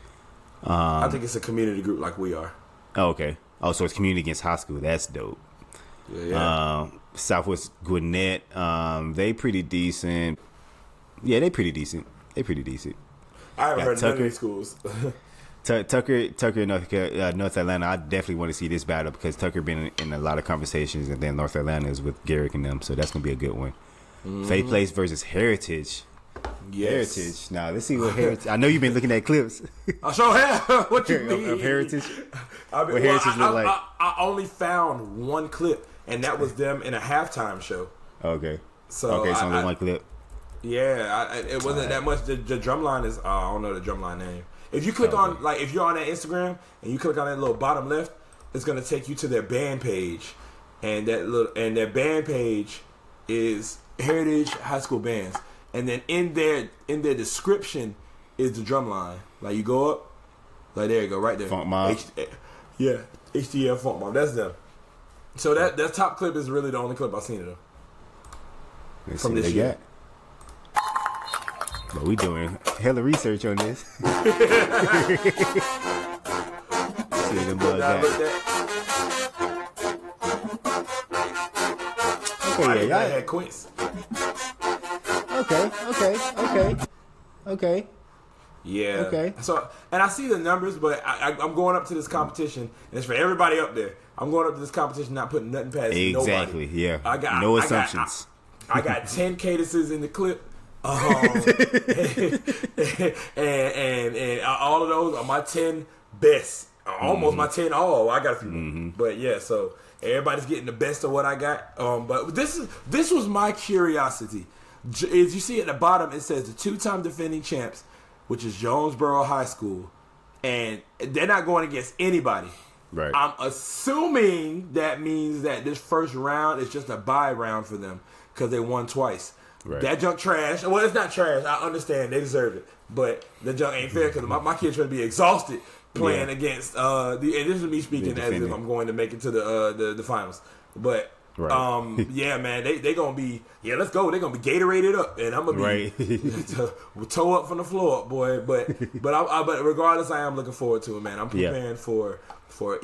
I think it's a community group like we are. Oh, okay. Oh, so it's community against high school. That's dope. Yeah. Southwest Gwinnett, they pretty decent. Yeah, they pretty decent. I haven't heard none of these schools. Tucker in North Atlanta, I definitely want to see this battle because Tucker been in a lot of conversations, and then North Atlanta is with Garrick and them, so that's gonna be a good one. Faith Place versus Heritage. Yes. Heritage. Now let's see what Heritage. I know you've been looking at clips. I sure have. What you mean? Of Heritage. What Heritage look like? I only found one clip, and that was them in a halftime show. Okay. So only one clip. Yeah, it wasn't that much. The drumline is I don't know the drumline name. If you click on if you're on that Instagram and you click on that little bottom left, it's gonna take you to their band page, and their band page is Heritage High School Bands, and then in their description is the Drumline. Like you go up, like there you go, right there. Funk Mob. Yeah, HDL Funk Mob. That's them. So that top clip is really the only clip I've seen of them. Let's From see what this they year. got. But we doing hella research on this. See them bugs Now got. look that. Okay, yeah, I y'all. had Quince. Okay. Yeah. Okay. So, and I see the numbers, but I'm going up to this competition, and it's for everybody up there. I'm going up to this competition, not putting nothing past nobody. Exactly. Yeah. I got no assumptions. I got 10 cadences in the clip. And all of those are my 10 best. Almost my 10 all. I got a few more. But yeah, so everybody's getting the best of what I got. But this was my curiosity. As you see at the bottom, it says the 2-time defending champs, which is Jonesboro High School, and they're not going against anybody. Right. I'm assuming that means that this first round is just a bye round for them because they won twice. Right. That junk trash. Well, it's not trash. I understand they deserve it, but the junk ain't fair because my kids going to be exhausted playing against and this is me speaking as if I'm going to make it to the finals, but. Right. Yeah, man, they gonna be let's go. They're gonna be Gatorated up, and I'm gonna be toe up from the floor up, boy. But regardless, I am looking forward to it, man. I'm preparing for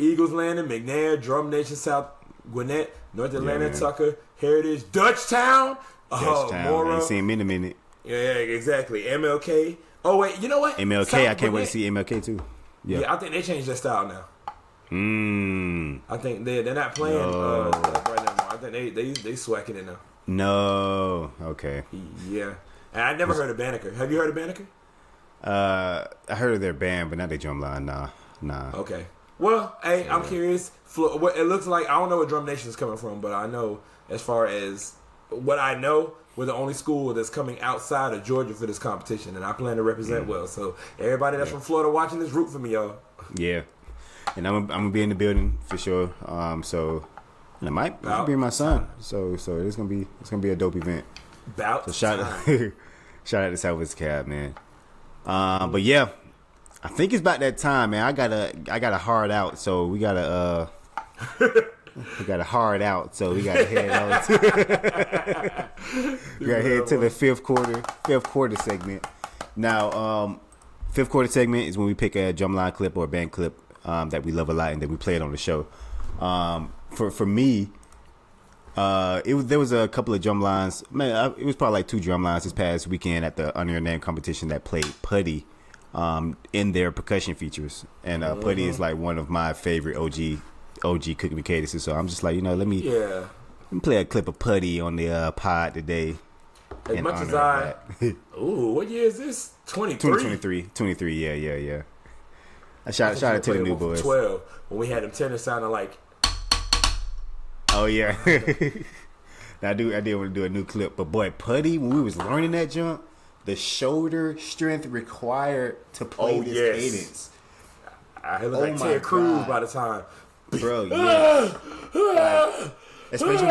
Eagles Landing, McNair, Drum Nation, South Gwinnett, North Atlanta, Tucker, Heritage, Dutchtown, Mora. Ain't seen him in a minute. Yeah, exactly. MLK. Oh wait, you know what? MLK, South I can't wait to Gwinnett. see MLK too. Yeah, I think they changed their style now. I think they're not playing right now. I think they swacking it now. No. Okay. Yeah. And I never heard of Banneker. Have you heard of Banneker? I heard of their band, but not their drumline. Nah. Okay. Well, hey, I'm curious. What it looks like, I don't know where Drum Nation is coming from, but I know as far as what I know, we're the only school that's coming outside of Georgia for this competition, and I plan to represent well. So everybody that's from Florida watching this, root for me, y'all. Yeah. And I'm gonna be in the building for sure. So and I might bring my son. So it's gonna be a dope event. So shout out to Southwest Cab, man. But yeah, I think it's about that time, man. I got a hard out, so we gotta hard out, so we gotta head on to the fifth quarter segment. Now, fifth quarter segment is when we pick a drumline clip or a band clip that we love a lot and then we play it on the show. For me, there was a couple of drum lines. Man, it was probably like 2 drum lines this past weekend at the Under Your Name competition that played putty in their percussion features, and putty is like one of my favorite OG cooking the cadences. So I'm just like, let me play a clip of putty on the pod today. As much as ooh, what year is this? 23? 23, yeah. I shout out to the new boys. 12 when we had them tenors sounding like. Oh yeah. I did want to do a new clip, but boy, putty, when we was learning that jump, the shoulder strength required to play this cadence. I look like Ted Cruz by the time. Bro, yeah. Like, especially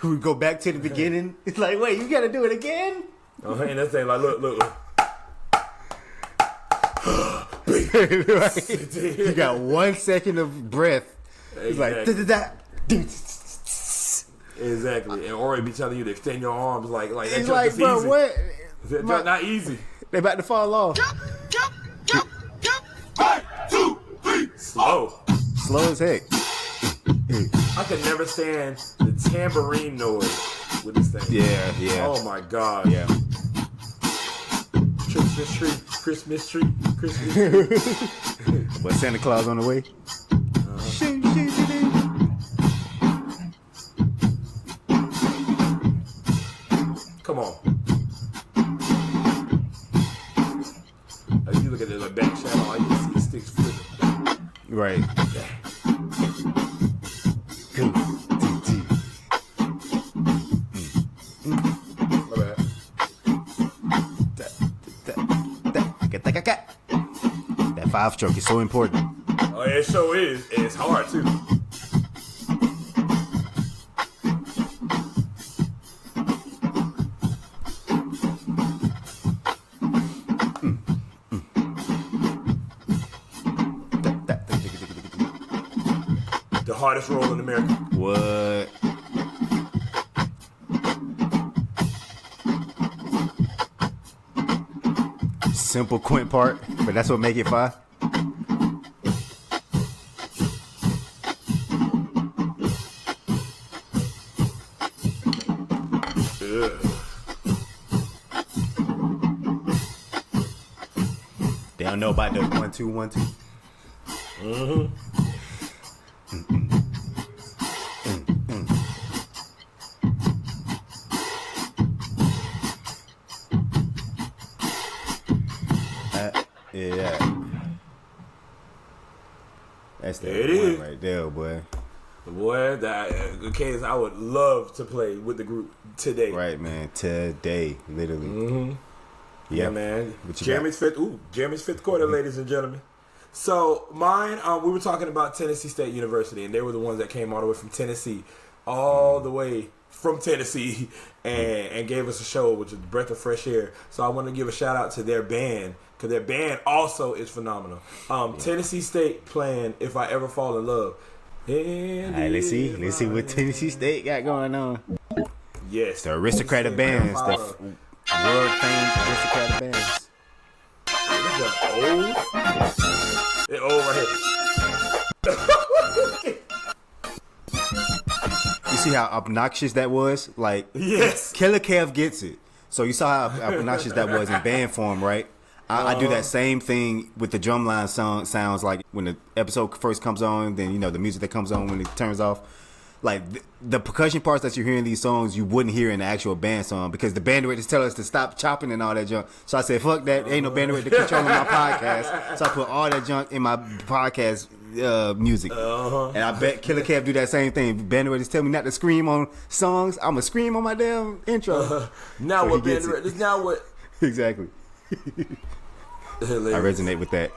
when we go back to the beginning. It's like, wait, you gotta do it again? And that thing like, look. Right. You got 1 second of breath. It's like da-da-da. Exactly. And Ori be telling you to extend your arms like that. It's like, bro, easy. what? That's not easy. They about to fall off. Jump. 1, 2, 3. Slow as heck. I could never stand the tambourine noise with this thing. Yeah. Oh my god. Yeah. Christmas tree. But Santa Claus on the way. Come on. You look at the back channel, all you can see the sticks flipping. Right. My bad. That 5 stroke is so important. Oh Oh, it sure is. And it's hard, too. The hardest roll in America. What? Simple quint part, but that's what make it fire. They don't know about the 1 2 1 2. Yeah. That's the one right there, boy. Boy, that case I would love to play with the group today. Right, man. Today, literally. Mm-hmm. Yeah, man. Jeremie's fifth quarter, ladies and gentlemen. So mine, we were talking about Tennessee State University, and they were the ones that came all the way from Tennessee, all the way from Tennessee, and gave us a show, which is a breath of fresh air. So I want to give a shout out to their band, because their band also is phenomenal. Tennessee State playing "If I Ever Fall in Love." All right, let's see what Tennessee State got going on. Yes, the aristocratic bands, the world famed aristocratic bands. Old. They're old right here. You see how obnoxious that was? Like, yes, Killer Kev gets it. So you saw how obnoxious that was in band form, right? I do that same thing with the drumline sounds. Like when the episode first comes on, then you know the music that comes on when it turns off. Like the percussion parts that you hear in these songs, you wouldn't hear in the actual band song because the band directors tell us to stop chopping and all that junk. So I said, "Fuck that! Ain't no band director controlling my podcast." So I put all that junk in my podcast music, and I bet Killer Kev do that same thing. Band directors tell me not to scream on songs. I'm gonna scream on my damn intro. Now so what band directors? Now what? Exactly. I resonate with that.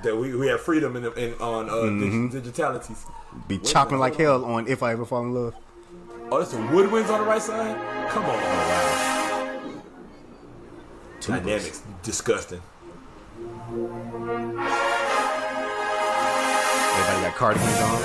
That we have freedom on digitalities. Be chopping like hell on "If I Ever Fall in Love." Oh, there's some woodwinds on the right side. Come on. Oh wow. Dynamics, disgusting. Everybody got cardigans on.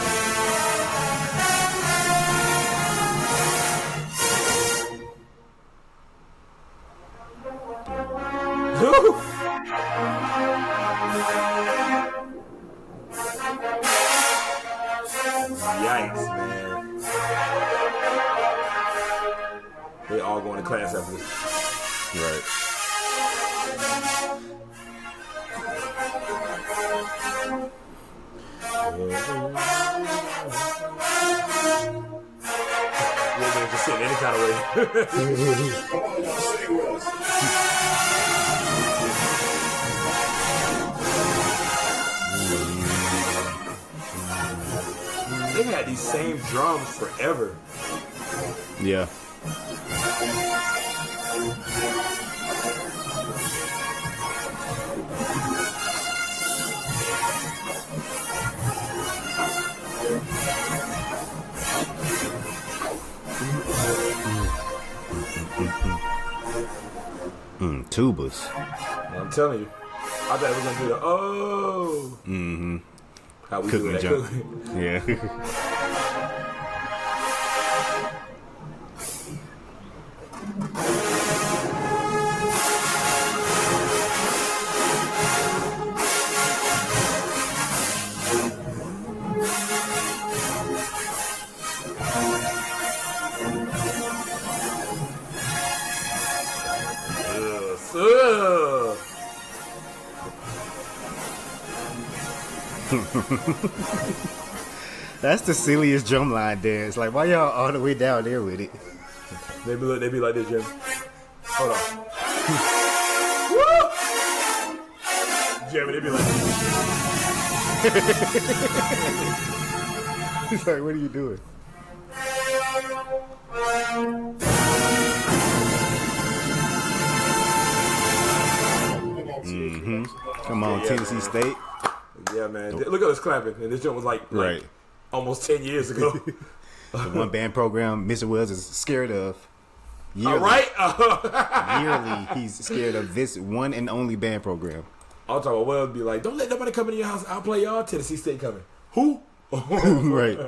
Yikes, man. They all going to class after this. Right. We're just sitting any kind of way. They've had these same drums forever. Yeah. Tubas. I'm telling you. I thought we were going to do the Mm-hmm. How we cooking do that. jump. Yeah. That's the silliest drumline dance. Like, why y'all all the way down there with it? They be like this, Jim. Hold on. Jeremy, they be like this. He's like, what are you doing? Mm-hmm. Come on, Tennessee State. Yeah, man. Look at us clapping, and this joint was like almost 10 years ago. The one band program Mr. Wells is scared of. Yearly, All right. yearly, he's scared of this one and only band program. I'll talk about Wells be like, don't let nobody come into your house. I'll play y'all. Tennessee State coming. Who? Right.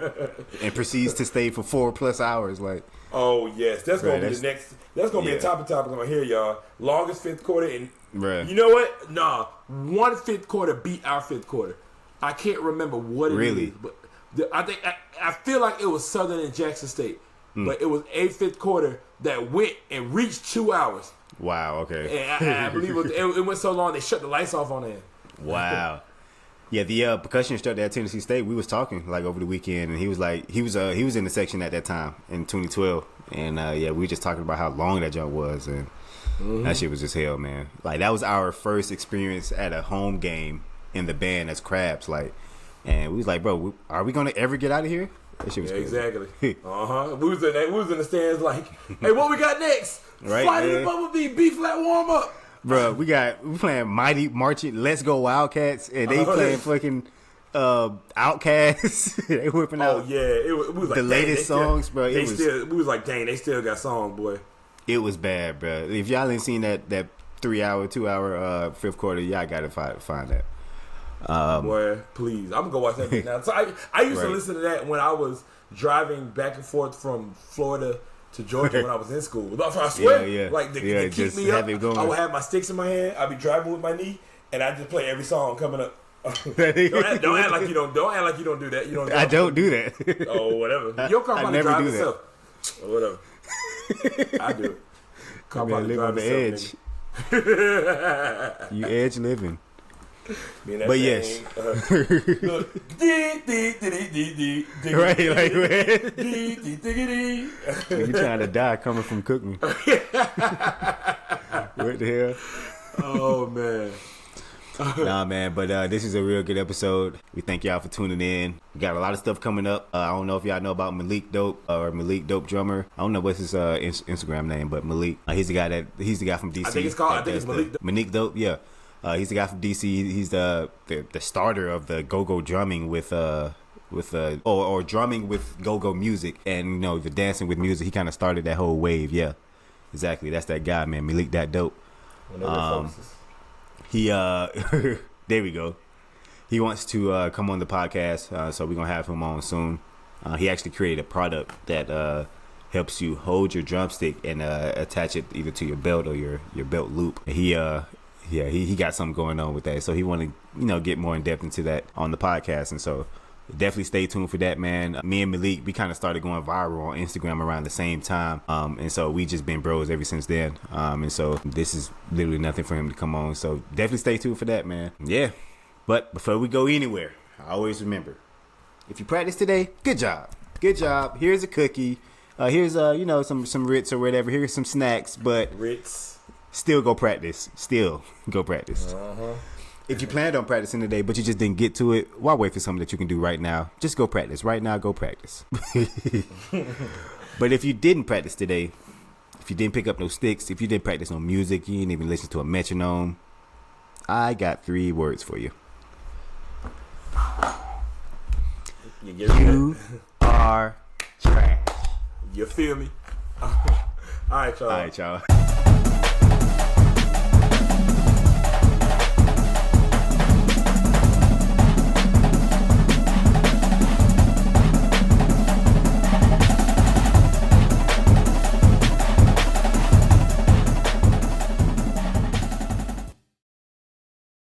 And proceeds to stay for 4+ hours. Like, oh yes, that's gonna be that's, the next. That's gonna be a topic I'm gonna hear, y'all. Longest fifth quarter, and right. you know what? Nah, one fifth quarter beat our fifth quarter. I can't remember what it is, but I feel like it was Southern and Jackson State, but it was a fifth quarter that went and reached 2 hours. Wow. Okay. And I believe it went so long they shut the lights off on it. Wow. Yeah, the percussion instructor at Tennessee State, we was talking like over the weekend, and he was like, he was in the section at that time in 2012, and we were just talking about how long that jump was, and that shit was just hell, man. Like, that was our first experience at a home game in the band as Crabs, like, and we was like, bro, are we gonna ever get out of here? That shit was crazy. Exactly. We was in the stands like, hey, what we got next? Right, Flight of the Bumblebee, B flat warm up. Bro, we playing Mighty Marching, Let's Go Wildcats, and they playing fucking Outcasts. They whipping out. Oh yeah, it was like, the latest songs, bro. We was like, dang, they still got song, boy. It was bad, bro. If y'all ain't seen that 2 hour fifth quarter, y'all gotta find that. Boy, please, I'm gonna go watch that now. So I used to listen to that when I was driving back and forth from Florida to Georgia when I was in school. I swear, like to keep me up, I would have my sticks in my hand. I'd be driving with my knee, and I just play every song coming up. don't act like you don't do that. You don't. I don't do that. Oh, whatever. Your car probably drives itself. Or whatever. I do it. Car probably live on the edge. You edge living. But yes, look, right, like you trying to die coming from cooking. What the hell? Oh man. Nah, man, but this is a real good episode. We thank y'all for tuning in. We got a lot of stuff coming up. I don't know if y'all know about Malik Dope or Malik Dope Drummer. I don't know what's his Instagram name, but Malik. He's the guy from DC. I think it's Malik Dope. Malik Dope, yeah. He's the guy from DC. He's the starter of the go-go drumming or drumming with go-go music, and the dancing with music. He kind of started that whole wave. Yeah, exactly. That's that guy, man. Malik that dope. He there we go. He wants to come on the podcast, so we're gonna have him on soon. He actually created a product that helps you hold your drumstick and attach it either to your belt or your belt loop. He got something going on with that, so he want to get more in depth into that on the podcast, and so definitely stay tuned for that, man. Me and Malik, we kind of started going viral on Instagram around the same time, and so we just been bros ever since then, and so this is literally nothing for him to come on, so definitely stay tuned for that, man. Yeah, but before we go anywhere, I always remember, if you practice today, good job. Here's a cookie, here's some Ritz or whatever, here's some snacks, but Ritz. Still go practice. If you planned on practicing today, but you just didn't get to it, why wait for something that you can do right now? Just go practice. Right now, go practice. But if you didn't practice today, if you didn't pick up no sticks, if you didn't practice no music, you didn't even listen to a metronome, I got 3 words for you. You are trash. You feel me? All right, y'all.